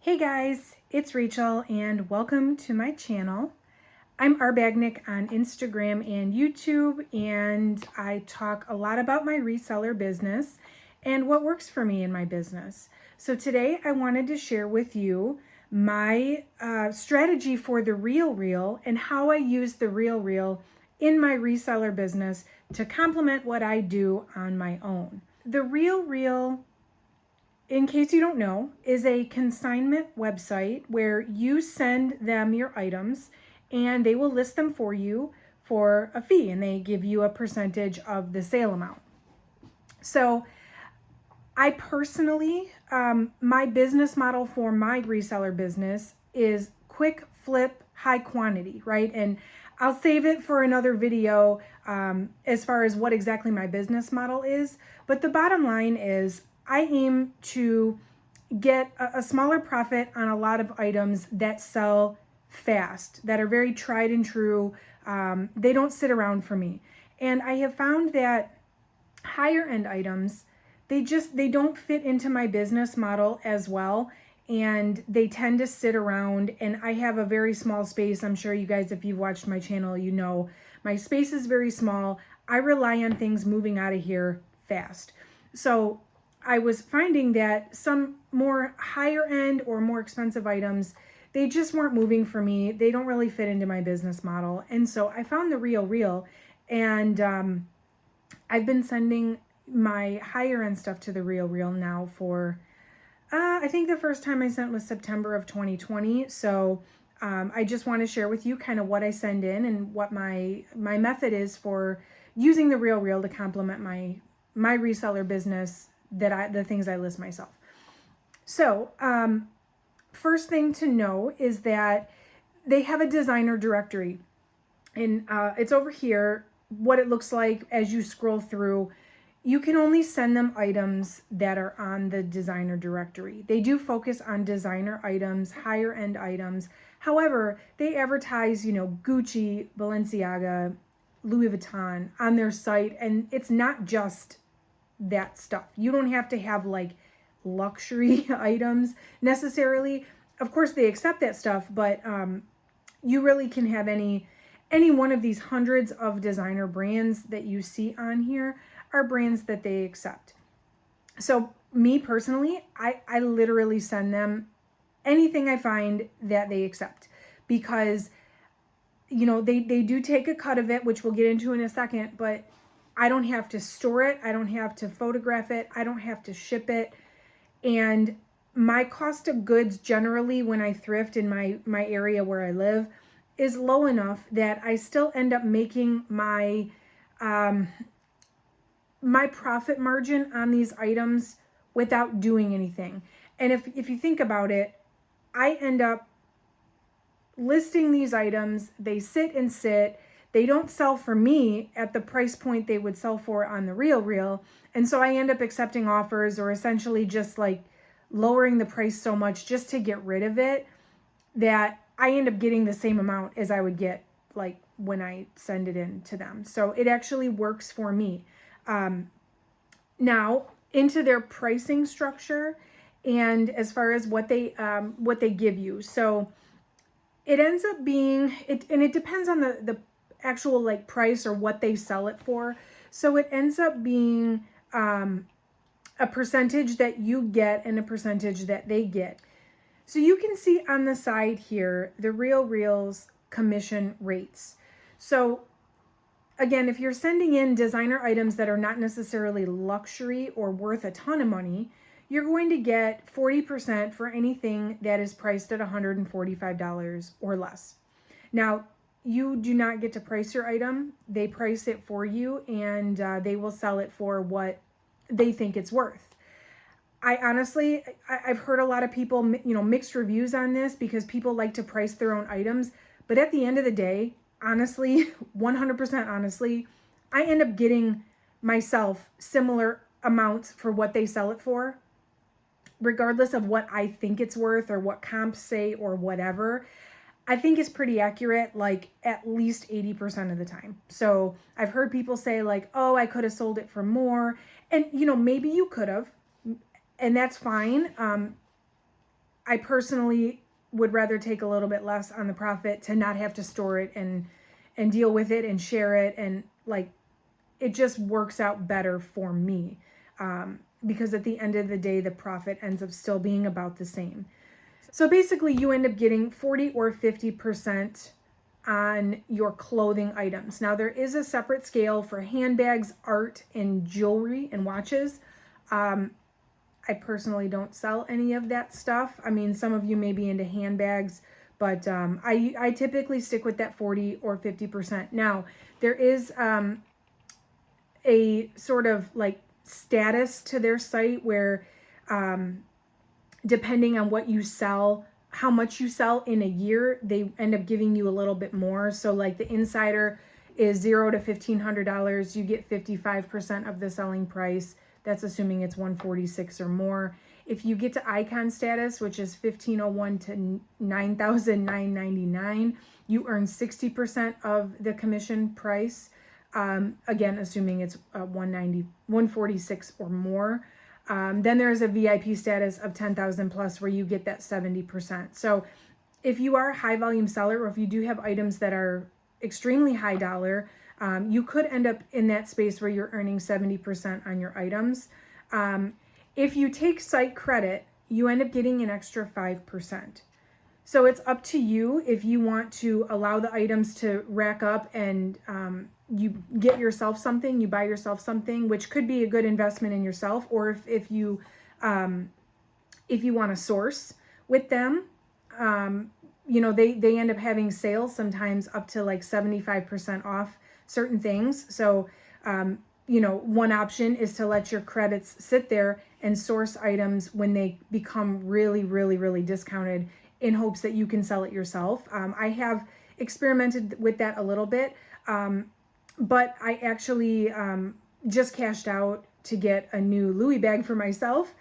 Hey guys, it's Rachel and welcome to my channel. I'm Arbagnick on Instagram and YouTube, and I talk a lot about my reseller business and what works for me in my business. So today I wanted to share with you my strategy for the Real Reel and how I use the Real Reel in my reseller business to complement what I do on my own. The Real Reel, in case you don't know, is a consignment website where you send them your items and they will list them for you for a fee, and they give you a percentage of the sale amount. So I personally, my business model for my reseller business is quick flip, high quantity, right? And I'll save it for another video as far as what exactly my business model is. But the bottom line is I aim to get a smaller profit on a lot of items that sell fast, that are very tried and true. They don't sit around for me. And I have found that higher end items, they don't fit into my business model as well, and they tend to sit around, and I have a very small space. I'm sure you guys, if you've watched my channel, you know my space is very small. I rely on things moving out of here fast. So I was finding that some more higher end or more expensive items, they just weren't moving for me. They don't really fit into my business model. And so I found the Real Reel, and I've been sending my higher end stuff to the Real Reel now for, I think the first time I sent was September of 2020. So I just want to share with you kind of what I send in and what my method is for using the Real Reel to complement my reseller business, the things I list myself. So first thing to know is that they have a designer directory, and it's over here. What it looks like as you scroll through, you can only send them items that are on the designer directory. They do focus on designer items, higher end items. However, they advertise, Gucci, Balenciaga, Louis Vuitton on their site, and it's not just that stuff. You don't have to have like luxury items necessarily. Of course, they accept that stuff, but you really can have any one of these hundreds of designer brands that you see on here are brands that they accept. So me personally, I literally send them anything I find that they accept, because they do take a cut of it, which we'll get into in a second, but I don't have to store it. I don't have to photograph it. I don't have to ship it. And my cost of goods generally when I thrift in my area where I live is low enough that I still end up making my my profit margin on these items without doing anything. And if you think about it, I end up listing these items. They sit and sit. They don't sell for me at the price point they would sell for on the Real Reel. And so I end up accepting offers, or essentially just like lowering the price so much just to get rid of it, that I end up getting the same amount as I would get like when I send it in to them. So it actually works for me. Now into their pricing structure, and as far as what they give you. So it ends up being, and it depends on the actual like price or what they sell it for. So it ends up being a percentage that you get and a percentage that they get. So you can see on the side here the Real Reel's commission rates. So again, if you're sending in designer items that are not necessarily luxury or worth a ton of money, you're going to get 40% for anything that is priced at $145 or less. Now, you do not get to price your item. They price it for you, and they will sell it for what they think it's worth. I've heard a lot of people, mixed reviews on this, because people like to price their own items. But at the end of the day, honestly, 100% honestly, I end up getting myself similar amounts for what they sell it for, regardless of what I think it's worth or what comps say or whatever. I think is pretty accurate, like at least 80% of the time. So I've heard people say like, oh, I could have sold it for more. And, maybe you could have, and that's fine. I personally would rather take a little bit less on the profit to not have to store it and deal with it and share it, and like it just works out better for me, because at the end of the day the profit ends up still being about the same. So basically you end up getting 40 or 50% on your clothing items. Now there is a separate scale for handbags, art, and jewelry and watches. I personally don't sell any of that stuff. I mean, some of you may be into handbags, but I typically stick with that 40 or 50%. Now, there is a sort of like status to their site where depending on what you sell, how much you sell in a year, they end up giving you a little bit more. So like the Insider is $0 to $1,500. You get 55% of the selling price. That's assuming it's 146 or more. If you get to icon status, which is 1501 to 9,999, you earn 60% of the commission price. Again, assuming it's 146 or more. Then there's a VIP status of 10,000 plus where you get that 70%. So if you are a high volume seller, or if you do have items that are extremely high dollar, you could end up in that space where you're earning 70% on your items. If you take site credit, you end up getting an extra 5%. So it's up to you if you want to allow the items to rack up and you get yourself something, you buy yourself something, which could be a good investment in yourself, or if you want to source with them. They end up having sales sometimes up to like 75% off certain things. So, one option is to let your credits sit there and source items when they become really, really, really discounted in hopes that you can sell it yourself. I have experimented with that a little bit, but I actually just cashed out to get a new Louis bag for myself.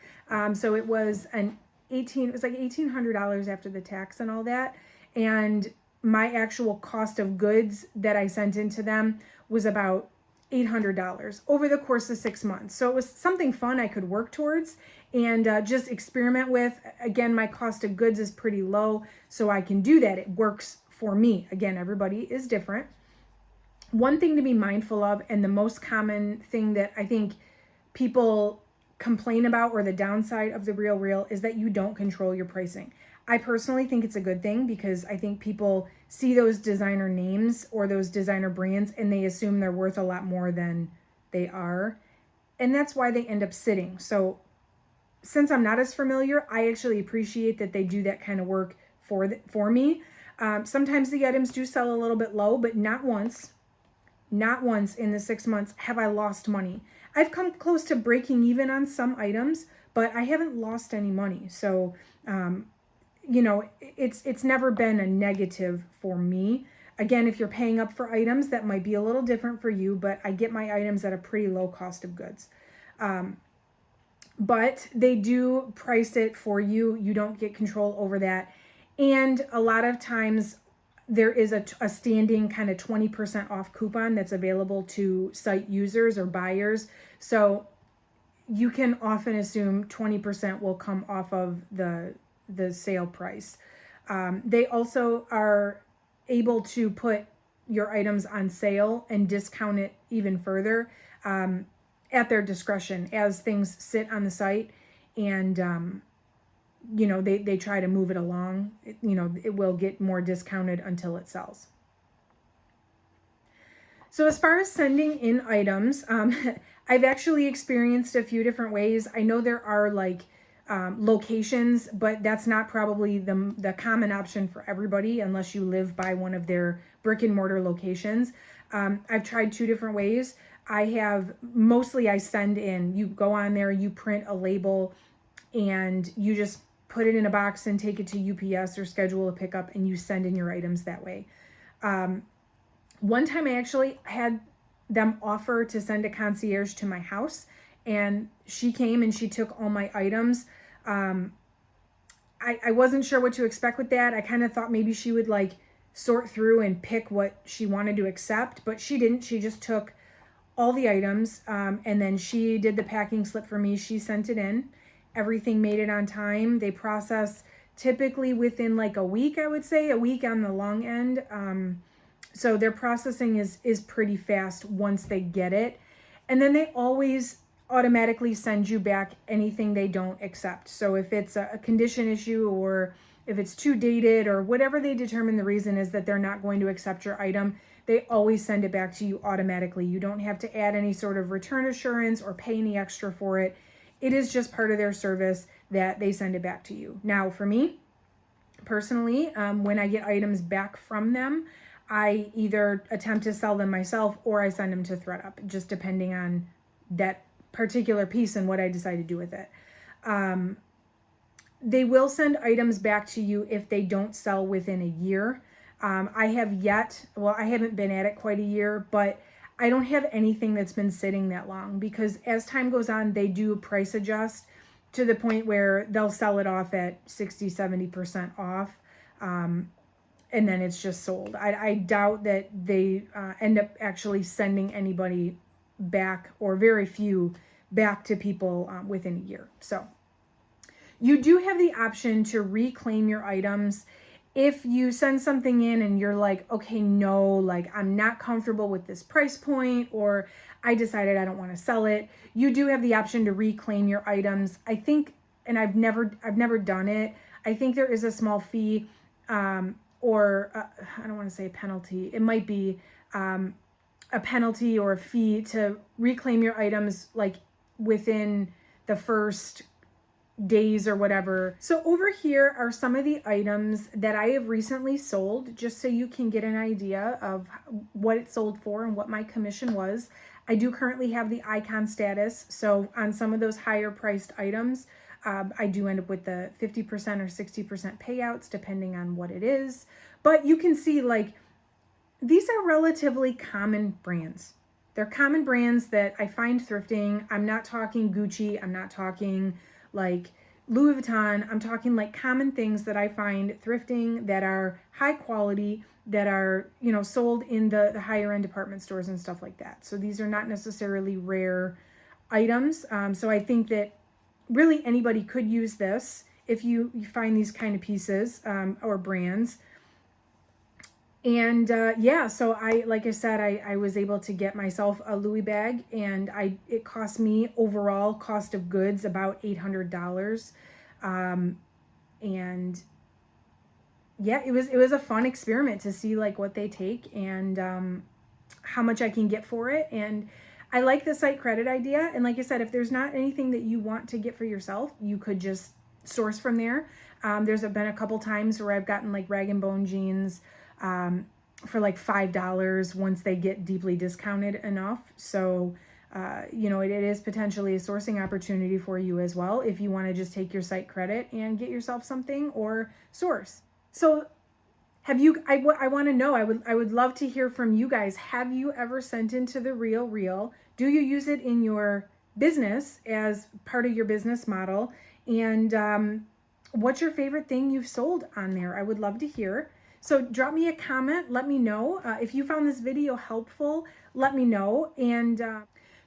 So it was like $1,800 after the tax and all that. And my actual cost of goods that I sent into them was about $800 over the course of 6 months. So it was something fun I could work towards and just experiment with. Again, my cost of goods is pretty low, so I can do that. It works for me. Again, everybody is different. One thing to be mindful of, and the most common thing that I think people complain about, or the downside of the Real, is that you don't control your pricing. I personally think it's a good thing because I think people see those designer names or those designer brands and they assume they're worth a lot more than they are. And that's why they end up sitting. So since I'm not as familiar, I actually appreciate that they do that kind of work for me. Sometimes the items do sell a little bit low, but not once in the 6 months have I lost money. I've come close to breaking even on some items, but I haven't lost any money. So, it's never been a negative for me. Again, if you're paying up for items, that might be a little different for you, but I get my items at a pretty low cost of goods. But they do price it for you. You don't get control over that. And a lot of times there is a standing kind of 20% off coupon that's available to site users or buyers. So you can often assume 20% will come off of the sale price. They also are able to put your items on sale and discount it even further at their discretion as things sit on the site and they try to move it along. It will get more discounted until it sells. So as far as sending in items, I've actually experienced a few different ways. I know there are locations, but that's not probably the common option for everybody unless you live by one of their brick and mortar locations. I've tried 2 different ways. I send in, you go on there, you print a label and you just put it in a box and take it to UPS or schedule a pickup and you send in your items that way. One time I actually had them offer to send a concierge to my house, and she came and she took all my items. I wasn't sure what to expect with that. I kind of thought maybe she would sort through and pick what she wanted to accept, but she didn't. She just took all the items, and then she did the packing slip for me. She sent it in. Everything made it on time. They process typically within like a week, I would say, a week on the long end. So their processing is pretty fast once they get it. And then they always automatically send you back anything they don't accept. So if it's a condition issue, or if it's too dated, or whatever they determine the reason is that they're not going to accept your item, they always send it back to you automatically. You don't have to add any sort of return assurance or pay any extra for it. It is just part of their service that they send it back to you. Now, for me personally, when I get items back from them, I either attempt to sell them myself or I send them to ThreadUp, just depending on that particular piece and what I decide to do with it. They will send items back to you if they don't sell within a year. I haven't been at it quite a year, but I don't have anything that's been sitting that long, because as time goes on, they do price adjust to the point where they'll sell it off at 60, 70% off. And then it's just sold. I doubt that they end up actually sending anybody back, or very few back to people within a year. So you do have the option to reclaim your items. If you send something in and you're like, okay, no, like I'm not comfortable with this price point, or I decided I don't want to sell it, you do have the option to reclaim your items. I think, and I've never done it, I think there is a small fee, or I don't want to say a penalty. It might be a penalty or a fee to reclaim your items like within the first days or whatever. So over here are some of the items that I have recently sold, just so you can get an idea of what it sold for and what my commission was. I do currently have the icon status, so on some of those higher priced items, I do end up with the 50% or 60% payouts, depending on what it is. But you can see, like, these are relatively common brands. They're common brands that I find thrifting. I'm not talking Gucci. I'm not talking like Louis Vuitton. I'm talking like common things that I find thrifting that are high quality, that are, you know, sold in the higher end department stores and stuff like that. So these are not necessarily rare items. So I think that really anybody could use this if you find these kind of pieces or brands. And yeah, so like I said, I was able to get myself a Louis bag, and it cost me overall cost of goods about $800. And yeah, it was a fun experiment to see like what they take and how much I can get for it. And I like the site credit idea. And like I said, if there's not anything that you want to get for yourself, you could just source from there. There's been a couple times where I've gotten like rag and bone jeans for like $5 once they get deeply discounted enough. So, you know, it is potentially a sourcing opportunity for you as well, if you want to just take your site credit and get yourself something or source. So have you, I want to know, I would love to hear from you guys. Have you ever sent into the Real Real? Do you use it in your business as part of your business model? And what's your favorite thing you've sold on there? I would love to hear. So drop me a comment, let me know. If you found this video helpful, let me know. And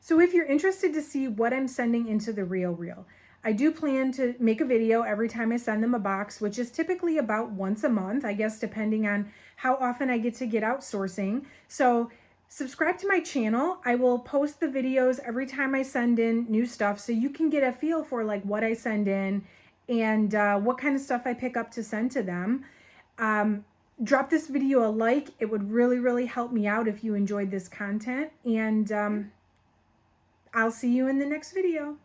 so if you're interested to see what I'm sending into the Real Real, I do plan to make a video every time I send them a box, which is typically about once a month, I guess, depending on how often I get to get outsourcing. So subscribe to my channel. I will post the videos every time I send in new stuff, so you can get a feel for like what I send in and what kind of stuff I pick up to send to them. Drop this video a like. It would really, really help me out if you enjoyed this content. And I'll see you in the next video.